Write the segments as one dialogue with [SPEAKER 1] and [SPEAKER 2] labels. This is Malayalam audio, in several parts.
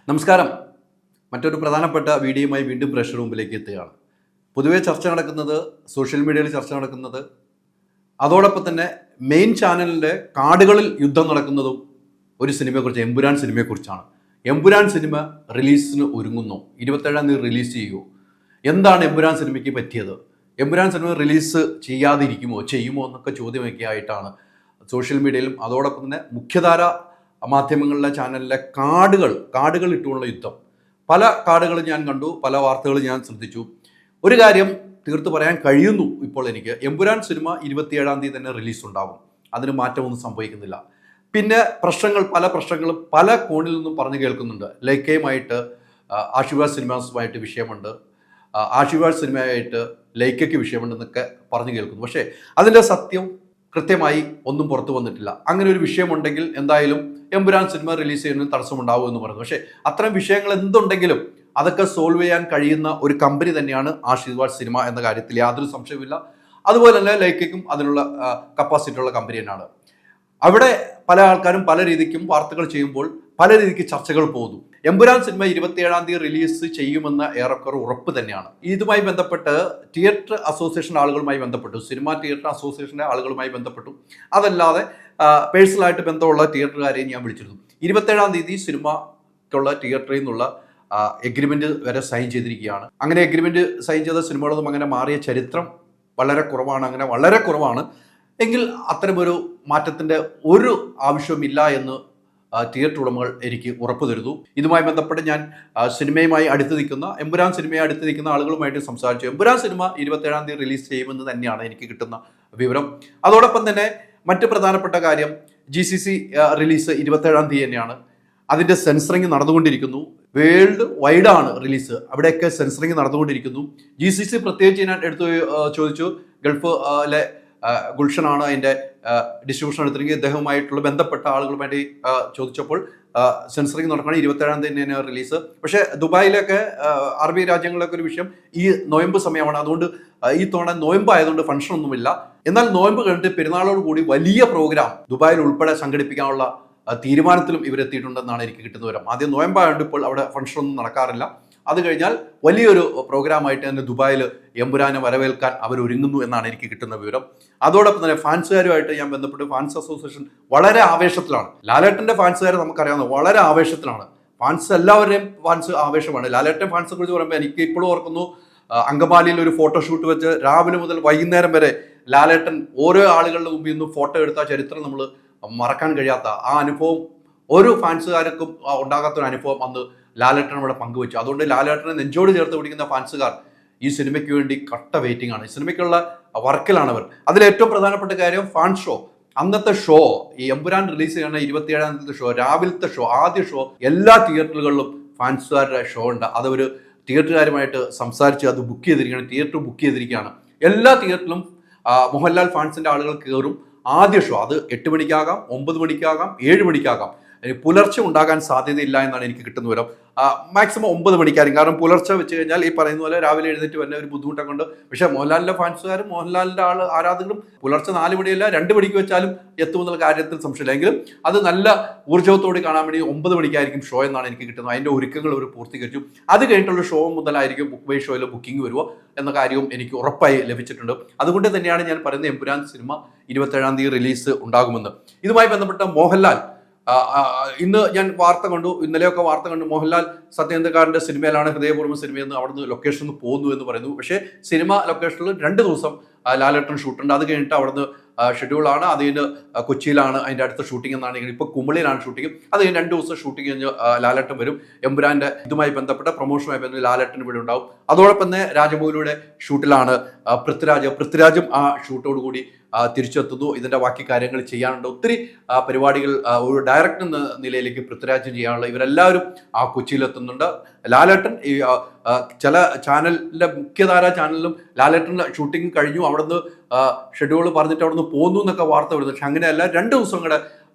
[SPEAKER 1] നമസ്കാരം. മറ്റൊരു പ്രധാനപ്പെട്ട വീഡിയോയുമായി വീണ്ടും പ്രേക്ഷകരുടെ മുമ്പിലേക്ക് എത്തുകയാണ്. പൊതുവേ ചർച്ച നടക്കുന്നത്, സോഷ്യൽ മീഡിയയിൽ ചർച്ച നടക്കുന്നത്, അതോടൊപ്പം തന്നെ മെയിൻ ചാനലിൻ്റെ കാടുകളിൽ യുദ്ധം നടക്കുന്നതും ഒരു സിനിമയെക്കുറിച്ച്, എമ്പുരാൻ സിനിമയെക്കുറിച്ചാണ്. എമ്പുരാൻ സിനിമ റിലീസിന് ഒരുങ്ങുന്നു. 27-ാം തീയതി റിലീസ് ചെയ്യുമോ? എന്താണ് എമ്പുരാൻ സിനിമയ്ക്ക് പറ്റിയത്? എമ്പുരാൻ സിനിമ റിലീസ് ചെയ്യാതിരിക്കുമോ, ചെയ്യുമോ എന്നൊക്കെ ചോദ്യമൊക്കെ ആയിട്ടാണ് സോഷ്യൽ മീഡിയയിലും അതോടൊപ്പം തന്നെ മുഖ്യധാര മാധ്യമങ്ങളിലെ ചാനലിലെ കാടുകൾ ഇട്ടുകൊണ്ടുള്ള യുദ്ധം. പല കാടുകളും ഞാൻ കണ്ടു, പല വാർത്തകളും ഞാൻ ശ്രദ്ധിച്ചു. ഒരു കാര്യം തീർത്ത് പറയാൻ കഴിയുന്നു ഇപ്പോൾ എനിക്ക്, എമ്പുരാൻ സിനിമ 27-ാം തീയതി തന്നെ റിലീസ് ഉണ്ടാകും. അതിന് മാറ്റമൊന്നും സംഭവിക്കുന്നില്ല. പിന്നെ പല പ്രശ്നങ്ങളും പല കോണിൽ നിന്നും പറഞ്ഞു കേൾക്കുന്നുണ്ട്. ലൈക്കയുമായിട്ട് ആശീർവാദ് സിനിമാസുമായിട്ട് വിഷയമുണ്ട്, ആശീർവാദ് സിനിമയായിട്ട് ലൈക്കയ്ക്ക് വിഷയമുണ്ടെന്നൊക്കെ പറഞ്ഞു കേൾക്കുന്നു. പക്ഷേ അതിൻ്റെ സത്യം കൃത്യമായി ഒന്നും പുറത്തു വന്നിട്ടില്ല. അങ്ങനെ ഒരു വിഷയമുണ്ടെങ്കിൽ എന്തായാലും എമ്പുരാൻ സിനിമ റിലീസ് ചെയ്യുന്നതിന് തടസ്സമുണ്ടാവും എന്ന് പറയുന്നു. പക്ഷേ അത്തരം വിഷയങ്ങൾ എന്തുണ്ടെങ്കിലും അതൊക്കെ സോൾവ് ചെയ്യാൻ കഴിയുന്ന ഒരു കമ്പനി തന്നെയാണ് ആശീർവാദ് സിനിമ എന്ന കാര്യത്തിൽ യാതൊരു സംശയവുമില്ല. അതുപോലെ തന്നെ ലൈക്കയ്ക്കും അതിനുള്ള കപ്പാസിറ്റി ഉള്ള കമ്പനി തന്നെയാണ്. അവിടെ പല ആൾക്കാരും പല രീതിക്കും വാർത്തകൾ ചെയ്യുമ്പോൾ പല രീതിക്ക് ചർച്ചകൾ പോകുന്നു. എമ്പുരാൻ സിനിമ 27-ാം തീയതി റിലീസ് ചെയ്യുമെന്ന ഏറെക്കുറെ ഉറപ്പ് തന്നെയാണ്. ഇതുമായി ബന്ധപ്പെട്ട് തിയേറ്റർ അസോസിയേഷൻ ആളുകളുമായി ബന്ധപ്പെട്ടു, സിനിമ തിയേറ്റർ അസോസിയേഷൻ്റെ ആളുകളുമായി ബന്ധപ്പെട്ടു. അതല്ലാതെ പേഴ്സണലായിട്ട് ബന്ധമുള്ള തിയേറ്ററുകാരെയും ഞാൻ വിളിച്ചിരുന്നു. 27-ാം തീയതി സിനിമയ്ക്കുള്ള തിയേറ്ററിൽ നിന്നുള്ള എഗ്രിമെന്റ് വരെ സൈൻ ചെയ്തിരിക്കുകയാണ്. അങ്ങനെ എഗ്രിമെന്റ് സൈൻ ചെയ്ത സിനിമകളൊന്നും അങ്ങനെ മാറിയ ചരിത്രം വളരെ കുറവാണ്. എങ്കിൽ അത്തരമൊരു മാറ്റത്തിൻ്റെ ഒരു ആവശ്യവുമില്ല എന്ന് തിയേറ്റർ ഉടമകൾ എനിക്ക് ഉറപ്പ് തരുന്നു. ഇതുമായി ബന്ധപ്പെട്ട് ഞാൻ സിനിമയുമായി അടുത്ത് നിൽക്കുന്ന, എമ്പുരാൻ സിനിമയെ അടുത്ത് നിൽക്കുന്ന ആളുകളുമായിട്ട് സംസാരിച്ചു. എമ്പുരാൻ സിനിമ 27-ാം തീയതി റിലീസ് ചെയ്യുമെന്ന് തന്നെയാണ് എനിക്ക് കിട്ടുന്ന വിവരം. അതോടൊപ്പം തന്നെ മറ്റ് പ്രധാനപ്പെട്ട കാര്യം, GCC റിലീസ് 27-ാം തീയതി തന്നെയാണ്. അതിൻ്റെ സെൻസറിങ് നടന്നുകൊണ്ടിരിക്കുന്നു. വേൾഡ് വൈഡാണ് റിലീസ്, അവിടെയൊക്കെ സെൻസറിങ് നടന്നുകൊണ്ടിരിക്കുന്നു. GCC പ്രത്യേകിച്ച് ഞാൻ എടുത്ത് ചോദിച്ചു. ഗൾഫിലെ ഗുൽഷനാണ് അതിൻ്റെ ഡിസ്ട്രിബ്യൂഷൻ എടുത്തിരിക്കുന്നത്. ഇദ്ദേഹവുമായിട്ടുള്ള ബന്ധപ്പെട്ട ആളുകളുമായിട്ട് ചോദിച്ചപ്പോൾ സെൻസറിങ് നടക്കണം, 27-ാം തീയതി തന്നെ റിലീസ്. പക്ഷേ ദുബായിലൊക്കെ അറബി രാജ്യങ്ങളിലൊക്കെ ഒരു വിഷയം, ഈ നോയമ്പ് സമയമാണ്, അതുകൊണ്ട് ഈ തവണ നോയമ്പ് ആയതുകൊണ്ട് ഫംഗ്ഷൻ ഒന്നുമില്ല. എന്നാൽ നോയമ്പ് കഴിഞ്ഞിട്ട് പെരുന്നാളോട് കൂടി വലിയ പ്രോഗ്രാം ദുബായിൽ ഉൾപ്പെടെ സംഘടിപ്പിക്കാനുള്ള തീരുമാനത്തിലും ഇവരെത്തിയിട്ടുണ്ടെന്നാണ് എനിക്ക് കിട്ടുന്ന വിവരം. ആദ്യം നോയമ്പായതുകൊണ്ട് ഇപ്പോൾ അവിടെ ഫംഗ്ഷൻ ഒന്നും നടക്കാറില്ല. അത് കഴിഞ്ഞാൽ വലിയൊരു പ്രോഗ്രാമായിട്ട് തന്നെ ദുബായിൽ എമ്പുരാനെ വരവേൽക്കാൻ അവർ ഒരുങ്ങുന്നു എന്നാണ് എനിക്ക് കിട്ടുന്ന വിവരം. അതോടൊപ്പം തന്നെ ഫാൻസുകാരുമായിട്ട് ഞാൻ ബന്ധപ്പെട്ട് ഫാൻസ് അസോസിയേഷൻ വളരെ ആവേശത്തിലാണ്. ലാലേട്ടൻ്റെ ഫാൻസുകാരെ നമുക്കറിയാവുന്ന വളരെ ആവേശത്തിലാണ്. എല്ലാവരുടെയും ഫാൻസ് ആവേശമാണ്. ലാലേട്ടൻ ഫാൻസിനെ കുറിച്ച് പറയുമ്പോൾ എനിക്ക് ഇപ്പോഴും ഓർക്കുന്നു, അങ്കമാലിയിൽ ഒരു ഫോട്ടോഷൂട്ട് വെച്ച് രാവിലെ മുതൽ വൈകുന്നേരം വരെ ലാലേട്ടൻ ഓരോ ആളുകളുടെ മുമ്പിൽ നിന്ന് ഫോട്ടോ എടുത്ത ചരിത്രം നമ്മൾ മറക്കാൻ കഴിയാത്ത ആ അനുഭവം ഒരു ഫാൻസുകാർക്കും ഉണ്ടാകാത്തൊരു അനുഭവം അന്ന് ലാലേട്ടൻ ഇവിടെ പങ്കുവച്ചു. അതുകൊണ്ട് ലാലേട്ടനെ നെഞ്ചോട് ചേർത്ത് പിടിക്കുന്ന ഫാൻസുകാർ ഈ സിനിമയ്ക്ക് വേണ്ടി കട്ട വെയിറ്റിംഗ് ആണ്. ഈ സിനിമയ്ക്കുള്ള വർക്കിലാണ് അവർ. അതിലേറ്റവും പ്രധാനപ്പെട്ട കാര്യം ഫാൻ ഷോ. അന്നത്തെ ഷോ, ഈ എമ്പുരാൻ റിലീസ് ചെയ്യുന്ന 27-ാം തീയതി ഷോ, രാവിലത്തെ ഷോ, ആദ്യ ഷോ എല്ലാ തിയേറ്ററുകളിലും ഫാൻസുകാരുടെ ഷോ ഉണ്ട്. അതവർ തിയേറ്ററുകാരുമായിട്ട് സംസാരിച്ച് അത് ബുക്ക് ചെയ്തിരിക്കുകയാണ്, തിയേറ്റർ ബുക്ക് ചെയ്തിരിക്കുകയാണ്. എല്ലാ തിയേറ്ററിലും മോഹൻലാൽ ഫാൻസിൻ്റെ ആളുകൾ കയറും. ആദ്യ ഷോ അത് 8 മണിക്കാകാം, 9 മണിക്കാകാം, 7 മണിക്കാകാം. പുലർച്ചെ ഉണ്ടാകാൻ സാധ്യതയില്ല എന്നാണ് എനിക്ക് കിട്ടുന്ന വിവരം. മാക്സിമം 9 മണിക്കായിരിക്കും. കാരണം പുലർച്ചെ വെച്ച് കഴിഞ്ഞാൽ ഈ പറയുന്ന പോലെ രാവിലെ എഴുന്നേറ്റ് വരുന്ന ഒരു ബുദ്ധിമുട്ടൊക്കെ ഉണ്ട്. പക്ഷേ മോഹൻലാലിൻ്റെ ഫാൻസുകാരും മോഹൻലാലിൻ്റെ ആരാധകരും പുലർച്ചെ 4 മണിയല്ല 2 മണിക്ക് വെച്ചാലും എത്തുമെന്നുള്ള കാര്യത്തിൽ സംശയമില്ല. എങ്കിലും അത് നല്ല ഊർജ്ജത്തോടെ കാണാൻ വേണ്ടി 9 മണിക്കായിരിക്കും ഷോ എന്നാണ് എനിക്ക് കിട്ടുന്നത്. അതിൻ്റെ ഒരുക്കങ്ങൾ അവർ പൂർത്തീകരിച്ചു. അത് കഴിഞ്ഞിട്ടുള്ള ഷോ മുതലായിരിക്കും ബുക്ക് ബൈ ഷോയിൽ ബുക്കിംഗ് വരുമോ എന്ന കാര്യവും എനിക്ക് ഉറപ്പായി ലഭിച്ചിട്ടുണ്ട്. അതുകൊണ്ട് തന്നെയാണ് ഞാൻ പറയുന്നത് എമ്പുരാൻ സിനിമ 27-ാം തീയതി റിലീസ് ഉണ്ടാകുമെന്ന്. ഇതുമായി ബന്ധപ്പെട്ട മോഹൻലാൽ ഇന്ന് ഞാൻ ഇന്നലെയൊക്കെ വാർത്ത കണ്ടു, മോഹൻലാൽ സത്യേന്ദ്രകാരൻ്റെ സിനിമയിലാണ്, ഹൃദയപൂർവ്വം സിനിമയെന്ന് അവിടുന്ന് ലൊക്കേഷനിൽ പോകുന്നു എന്ന് പറയുന്നു. പക്ഷേ സിനിമ ലൊക്കേഷനിൽ 2 ദിവസം ലാലേട്ടൻ ഷൂട്ടുണ്ട്. അത് കഴിഞ്ഞിട്ട് അവിടുന്ന് ഷെഡ്യൂളാണ്. അതിന് കൊച്ചിയിലാണ് അതിൻ്റെ അടുത്ത ഷൂട്ടിംഗ് എന്നാണ്. ഇപ്പോൾ കുമളിയിലാണ് ഷൂട്ടിംഗ്. അത് കഴിഞ്ഞ് 2 ദിവസം ഷൂട്ടിംഗ് കഴിഞ്ഞ് ലാലേട്ടൻ വരും. എമ്പുരാൻ്റെ ഇതുമായി ബന്ധപ്പെട്ട പ്രൊമോഷനുമായി ബന്ധപ്പെട്ട് ലാലേട്ടൻ ഇവിടെ ഉണ്ടാവും. അതോടൊപ്പം തന്നെ രാജമൗലിയുടെ ഷൂട്ടിലാണ് പൃഥ്വിരാജും ആ ഷൂട്ടോടുകൂടി തിരിച്ചെത്തുന്നു. ഇതിൻ്റെ ബാക്കി കാര്യങ്ങൾ ചെയ്യാനുണ്ട്. ഒത്തിരി പരിപാടികൾ ഒരു ഡയറക്ടർ എന്ന നിലയിലേക്ക് പൃഥ്വിരാജ് ചെയ്യാനുള്ള ഇവരെല്ലാവരും കൊച്ചിയിലെത്തുന്നുണ്ട്. ലാലേട്ടൻ ഈ ചില ചാനലിൻ്റെ മുഖ്യധാരാ ചാനലിലും ലാലേട്ടൻ്റെ ഷൂട്ടിംഗ് കഴിഞ്ഞു, അവിടുന്ന് ഷെഡ്യൂൾ പറഞ്ഞിട്ട് അവിടുന്ന് പോന്നു എന്നൊക്കെ വാർത്ത വരുന്നത്. പക്ഷെ അങ്ങനെയല്ല, 2 ദിവസം കൂടെ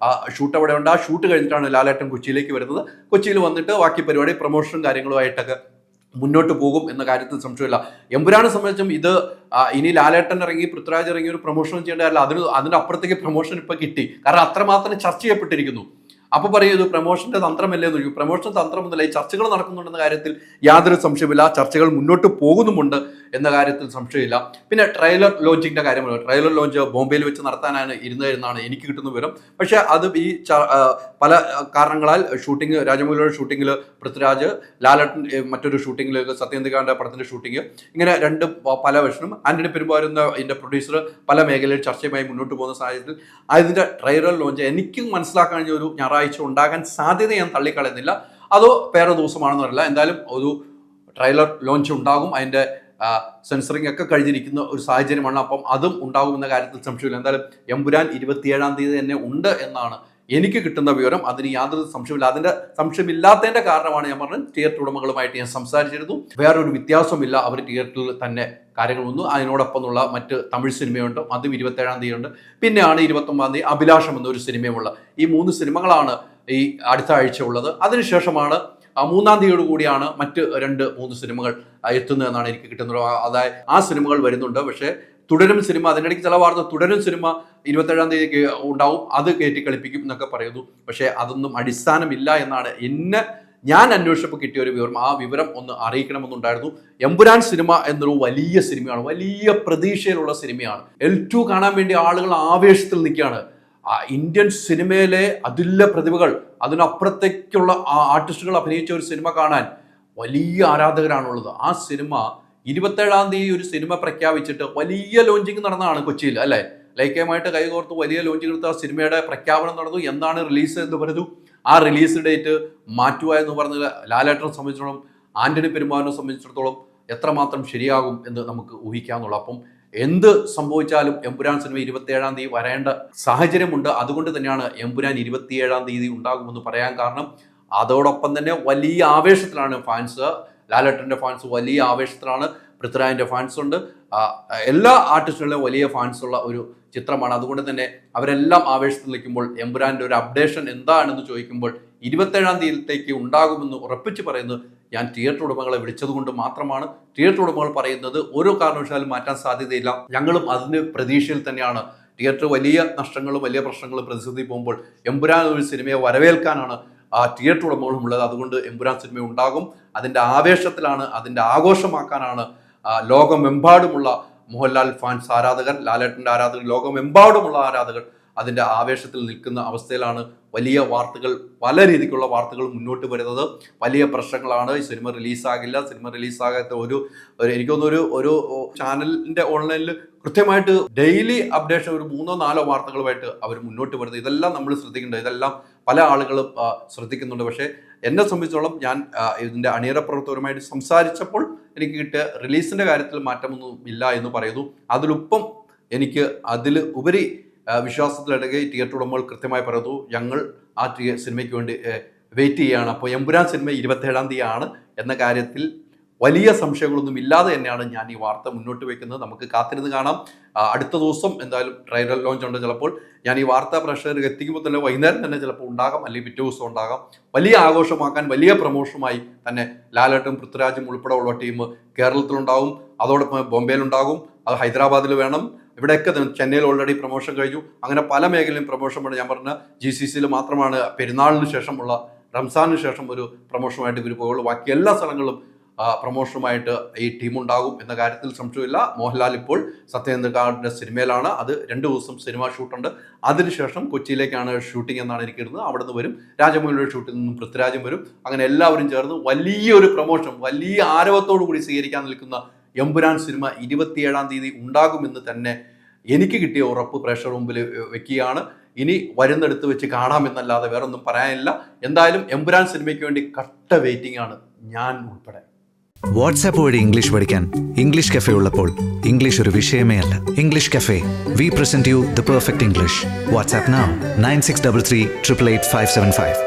[SPEAKER 1] ഷൂട്ട് അവിടെ ഉണ്ട്. ആ ഷൂട്ട് കഴിഞ്ഞിട്ടാണ് ലാലേട്ടൻ കൊച്ചിയിലേക്ക് വരുന്നത്. കൊച്ചിയിൽ വന്നിട്ട് ബാക്കി പരിപാടി പ്രൊമോഷനും കാര്യങ്ങളുമായിട്ടൊക്കെ മുന്നോട്ട് പോകും എന്ന കാര്യത്തിൽ സംശയമില്ല. എമ്പുരാനെ സംബന്ധിച്ചും ഇത് ഇനി ലാലേട്ടൻ ഇറങ്ങി പൃഥ്വിരാജ് ഇറങ്ങി ഒരു പ്രൊമോഷൻ ചെയ്യേണ്ട കാര്യമില്ല. അതിൻ്റെ അപ്പുറത്തേക്ക് പ്രൊമോഷൻ ഇപ്പം കിട്ടി. കാരണം അത്രമാത്രം ചർച്ച ചെയ്യപ്പെട്ടിരിക്കുന്നു. അപ്പോൾ പറയും ഇത് പ്രൊമോഷൻ്റെ തന്ത്രമല്ലേ എന്ന് ചോദിക്കും. പ്രൊമോഷൻ തന്ത്രമൊന്നുമില്ല, ഈ ചർച്ചകൾ നടക്കുന്നുണ്ടെന്ന കാര്യത്തിൽ യാതൊരു സംശയമില്ല. ചർച്ചകൾ മുന്നോട്ട് പോകുന്നുമുണ്ട് എന്ന കാര്യത്തിൽ സംശയമില്ല. പിന്നെ ട്രെയിലർ ലോഞ്ചിങ്ങിൻ്റെ കാര്യമാണ്. ട്രെയിലർ ലോഞ്ച് ബോംബെയിൽ വെച്ച് നടത്താനാണ് ഇരുന്നതെന്നാണ് എനിക്ക് കിട്ടുന്ന വിവരം. പക്ഷേ അത് ഈ പല കാരണങ്ങളാൽ ഷൂട്ടിംഗ്, രാജമൗലിയുടെ ഷൂട്ടിങ്ങിൽ പൃഥ്വിരാജ്, ലാലേട്ടൻ മറ്റൊരു ഷൂട്ടിങ്ങിൽ സത്യനന്ദിക്കാൻ്റെ പടത്തിൻ്റെ ഷൂട്ടിങ്, ഇങ്ങനെ രണ്ട് പല വേഷനും ആന്റണി പെരുമ്പാവൂരെന്ന ഇതിൻ്റെ പ്രൊഡ്യൂസർ പല മേഖലയിൽ ചർച്ചയുമായി മുന്നോട്ട് പോകുന്ന സാഹചര്യത്തിൽ അതിൻ്റെ ട്രെയിലർ ലോഞ്ച് എനിക്ക് മനസ്സിലാക്കാൻ കഴിഞ്ഞ ഒരു ഞായറാഴ്ച ഉണ്ടാകാൻ സാധ്യത ഞാൻ തള്ളിക്കളയുന്നില്ല. അതോ വേറെ ദിവസമാണെന്ന് അറിയില്ല. എന്തായാലും ഒരു ട്രെയിലർ ലോഞ്ച് ഉണ്ടാകും. അതിൻ്റെ സെൻസറിങ് ഒക്കെ കഴിഞ്ഞിരിക്കുന്ന ഒരു സാഹചര്യമാണ്. അപ്പം അതും ഉണ്ടാകുമെന്ന കാര്യത്തിൽ സംശയമില്ല. എന്തായാലും എമ്പുരാൻ 27-ാം തീയതി തന്നെ ഉണ്ട് എന്നാണ് എനിക്ക് കിട്ടുന്ന വിവരം. അതിന് യാതൊരു സംശയമില്ല. അതിൻ്റെ സംശയമില്ലാത്തതിൻ്റെ കാരണമാണ് ഞാൻ പറഞ്ഞത്, തിയേറ്റർ ഉടമകളുമായിട്ട് ഞാൻ സംസാരിച്ചിരുന്നു. വേറൊരു വ്യത്യാസമില്ല, അവർ തിയേറ്ററിൽ തന്നെ കാര്യങ്ങൾ വന്നു. അതിനോടൊപ്പമുള്ള മറ്റ് തമിഴ് സിനിമയുണ്ട്, അതും 27-ാം തീയതി ഉണ്ട്. പിന്നെയാണ് 29-ാം തീയതി അഭിലാഷം എന്നൊരു സിനിമയുമുള്ള. ഈ 3 സിനിമകളാണ് ഈ അടുത്ത ആഴ്ച ഉള്ളത്. അതിനുശേഷമാണ് 3-ാം തീയതിയോട് കൂടിയാണ് മറ്റ് 2-3 സിനിമകൾ എത്തുന്നതെന്നാണ് എനിക്ക് കിട്ടുന്നത്. അതായത് ആ സിനിമകൾ വരുന്നുണ്ട്. പക്ഷേ തുടരും സിനിമ, അതിനിടയ്ക്ക് ചില വാർത്ത തുടരും സിനിമ 27-ാം തീയതി ഉണ്ടാവും, അത് കയറ്റി കളിപ്പിക്കും എന്നൊക്കെ പറയുന്നു. പക്ഷേ അതൊന്നും അടിസ്ഥാനമില്ല എന്നാണ് ഞാൻ അന്വേഷിച്ചപ്പോൾ കിട്ടിയ ഒരു വിവരം. ആ വിവരം ഒന്ന് അറിയിക്കണമെന്നുണ്ടായിരുന്നു. എമ്പുരാൻ സിനിമ എന്നൊരു വലിയ സിനിമയാണ്, വലിയ പ്രതീക്ഷയിലുള്ള സിനിമയാണ്. L2 കാണാൻ വേണ്ടി ആളുകൾ ആവേശത്തിൽ നിൽക്കുകയാണ്. ഇന്ത്യൻ സിനിമയിലെ അതുല്യ പ്രതിഭകൾ, അതിനപ്പുറത്തേക്കുള്ള ആർട്ടിസ്റ്റുകൾ അഭിനയിച്ച ഒരു സിനിമ കാണാൻ വലിയ ആരാധകരാണുള്ളത്. ആ സിനിമ 27-ാം തീയതി ഒരു സിനിമ പ്രഖ്യാപിച്ചിട്ട് വലിയ ലോഞ്ചിങ് നടന്നതാണ് കൊച്ചിയിൽ, അല്ലേ? ലൈക്കയുമായിട്ട് കൈകോർത്ത് വലിയ ലോഞ്ചിങ് എടുത്ത് ആ സിനിമയുടെ പ്രഖ്യാപനം നടന്നു. എന്താണ് റിലീസ് എന്ന് പറഞ്ഞു. ആ റിലീസ് ഡേറ്റ് മാറ്റുക എന്ന് പറഞ്ഞത് ലാലേട്ടനെ സംബന്ധിച്ചിടത്തോളം, ആന്റണി പെരുമ്പാവൂരിനെ സംബന്ധിച്ചിടത്തോളം എത്രമാത്രം ശരിയാകും എന്ന് നമുക്ക് ഊഹിക്കാവുന്നുള്ളൂ. അപ്പം എന്ത് സംഭവിച്ചാലും എമ്പുരാൻ സിനിമ 27-ാം തീയതി വരേണ്ട സാഹചര്യമുണ്ട്. അതുകൊണ്ട് തന്നെയാണ് എമ്പുരാൻ 27-ാം തീയതി ഉണ്ടാകുമെന്ന് പറയാൻ കാരണം. അതോടൊപ്പം തന്നെ വലിയ ആവേശത്തിലാണ് ഫാൻസ്. ലാലേട്ടൻ്റെ ഫാൻസ് വലിയ ആവേശത്തിലാണ്, പൃഥ്വിരാജിൻ്റെ ഫാൻസ് ഉണ്ട്, എല്ലാ ആർട്ടിസ്റ്റുകളിലും വലിയ ഫാൻസുള്ള ഒരു ചിത്രമാണ്. അതുകൊണ്ട് തന്നെ അവരെല്ലാം ആവേശത്തിൽ നിൽക്കുമ്പോൾ എമ്പുരാൻ്റെ ഒരു അപ്ഡേഷൻ എന്താണെന്ന് ചോദിക്കുമ്പോൾ 27-ാം തീയതിയിലേക്ക് ഉണ്ടാകുമെന്ന് ഉറപ്പിച്ച് പറയുന്നത് ഞാൻ തിയേറ്റർ ഉടമകളെ വിളിച്ചതുകൊണ്ട് മാത്രമാണ്. തിയേറ്റർ ഉടമകൾ പറയുന്നത് ഓരോ കാരണവശാലും മാറ്റാൻ സാധ്യതയില്ല, ഞങ്ങളും അതിന് പ്രതീക്ഷയിൽ തന്നെയാണ്. തിയേറ്റർ വലിയ നഷ്ടങ്ങളും വലിയ പ്രശ്നങ്ങളും പ്രതിസന്ധി പോകുമ്പോൾ എമ്പുരാൻ ഒരു സിനിമയെ വരവേൽക്കാനാണ് തിയേറ്റർ ഉടമകളും ഉള്ളത്. അതുകൊണ്ട് എമ്പുരാൻ സിനിമ ഉണ്ടാകും. അതിൻ്റെ ആവേശത്തിലാണ്, അതിൻ്റെ ആഘോഷമാക്കാനാണ് ലോകമെമ്പാടുമുള്ള മോഹൻലാൽ ഫാൻസ് ആരാധകർ, ലാലേട്ടൻ്റെ ആരാധകർ, ലോകമെമ്പാടുമുള്ള ആരാധകർ അതിൻ്റെ ആവേശത്തിൽ നിൽക്കുന്ന അവസ്ഥയിലാണ്. വലിയ വാർത്തകൾ, പല രീതിക്കുള്ള വാർത്തകൾ മുന്നോട്ട് വരുന്നത്. വലിയ പ്രശ്നങ്ങളാണ്. ഈ സിനിമ റിലീസാകില്ല, സിനിമ റിലീസാകാത്ത എനിക്ക് തോന്നുന്നു ഒരു ചാനലിൻ്റെ ഓൺലൈനിൽ കൃത്യമായിട്ട് ഡെയിലി അപ്ഡേഷൻ ഒരു 3-4 വാർത്തകളുമായിട്ട് അവർ മുന്നോട്ട് വരുന്നത്. ഇതെല്ലാം നമ്മൾ ശ്രദ്ധിക്കേണ്ടത്, ഇതെല്ലാം പല ആളുകളും ശ്രദ്ധിക്കുന്നുണ്ട്. പക്ഷേ എന്നെ സംബന്ധിച്ചോളം ഞാൻ ഇതിൻ്റെ അണിയറ പ്രവർത്തകരുമായിട്ട് സംസാരിച്ചപ്പോൾ എനിക്ക് കിട്ടിയ റിലീസിൻ്റെ കാര്യത്തിൽ മാറ്റമൊന്നും ഇല്ല എന്ന് പറയുന്നു. അതിലൊപ്പം എനിക്ക് അതിൽ ഉപരി വിശ്വാസത്തിലിടകെ തിയേറ്റർ ഉടമകൾ കൃത്യമായി പറയുന്നു, ഞങ്ങൾ ആ സിനിമയ്ക്ക് വേണ്ടി വെയിറ്റ് ചെയ്യുകയാണ്. അപ്പോൾ എമ്പുരാൻ സിനിമ 27-ാം തീയതി ആണ് എന്ന കാര്യത്തിൽ വലിയ സംശയങ്ങളൊന്നും ഇല്ലാതെ തന്നെയാണ് ഞാൻ ഈ വാർത്ത മുന്നോട്ട് വയ്ക്കുന്നത്. നമുക്ക് കാത്തിരുന്ന് കാണാം. അടുത്ത ദിവസം എന്തായാലും ട്രെയിലർ ലോഞ്ച് ഉണ്ട്. ചിലപ്പോൾ ഞാൻ ഈ വാർത്താ പ്രേക്ഷകർക്ക് എത്തിക്കുമ്പോൾ തന്നെ വൈകുന്നേരം തന്നെ ചിലപ്പോൾ ഉണ്ടാകാം, അല്ലെങ്കിൽ പിറ്റേ ദിവസം ഉണ്ടാകാം. വലിയ ആഘോഷമാക്കാൻ, വലിയ പ്രമോഷനുമായി തന്നെ ലാലേട്ടും പൃഥ്വിരാജും ഉൾപ്പെടെ ഉള്ള ടീം കേരളത്തിലുണ്ടാകും. അതോടൊപ്പം ബോംബെയിലുണ്ടാകും, അത് ഹൈദരാബാദിൽ വേണം, ഇവിടെയൊക്കെ ചെന്നൈയിൽ ഓൾറെഡി പ്രൊമോഷൻ കഴിഞ്ഞു. അങ്ങനെ പല മേഖലയും പ്രൊമോഷൻ വേണം. ഞാൻ പറഞ്ഞ GCCയിൽ മാത്രമാണ് പെരുന്നാളിന് ശേഷമുള്ള, റംസാനിന് ശേഷം ഒരു പ്രൊമോഷനുമായിട്ട് ഇവർ പോകുള്ളൂ. ബാക്കി എല്ലാ സ്ഥലങ്ങളിലും പ്രൊമോഷനുമായിട്ട് ഈ ടീം ഉണ്ടാകും എന്ന കാര്യത്തിൽ സംശയമില്ല. മോഹൻലാൽ ഇപ്പോൾ സത്യനന്ദിക്കാടിൻ്റെ സിനിമയിലാണ്. അത് 2 ദിവസം സിനിമ ഷൂട്ടുണ്ട്. അതിനുശേഷം കൊച്ചിയിലേക്കാണ് ഷൂട്ടിംഗ് എന്നാണ് എനിക്ക് ഇരുന്നത്. അവിടെ നിന്ന് വരും, രാജമൗലിയുടെ ഷൂട്ടിൽ നിന്നും പൃഥ്വിരാജും വരും. അങ്ങനെ എല്ലാവരും ചേർന്ന് വലിയൊരു പ്രൊമോഷൻ, വലിയ ആരവത്തോടു കൂടി സ്വീകരിക്കാൻ നിൽക്കുന്ന എമ്പുരാൻ സിനിമ 27-ാം തീയതി ഉണ്ടാകുമെന്ന് തന്നെ എനിക്ക് കിട്ടിയ ഉറപ്പ് പ്രേക്ഷകർ മുമ്പിൽ വെക്കുകയാണ്. ഇനി വരുന്നെടുത്ത് വെച്ച് കാണാമെന്നല്ലാതെ വേറൊന്നും പറയാനില്ല. എന്തായാലും എമ്പുരാൻ സിനിമയ്ക്ക് വേണ്ടി കട്ട വെയിറ്റിംഗ് ആണ് ഞാൻ ഉൾപ്പെടെ.
[SPEAKER 2] വാട്സാപ്പ് വഴി ഇംഗ്ലീഷ് പഠിക്കാൻ ഇംഗ്ലീഷ് കഫേ ഉള്ളപ്പോൾ ഇംഗ്ലീഷ് ഒരു വിഷയമേ അല്ല. English cafe, we present you the perfect English. WhatsApp now 9633 888 575.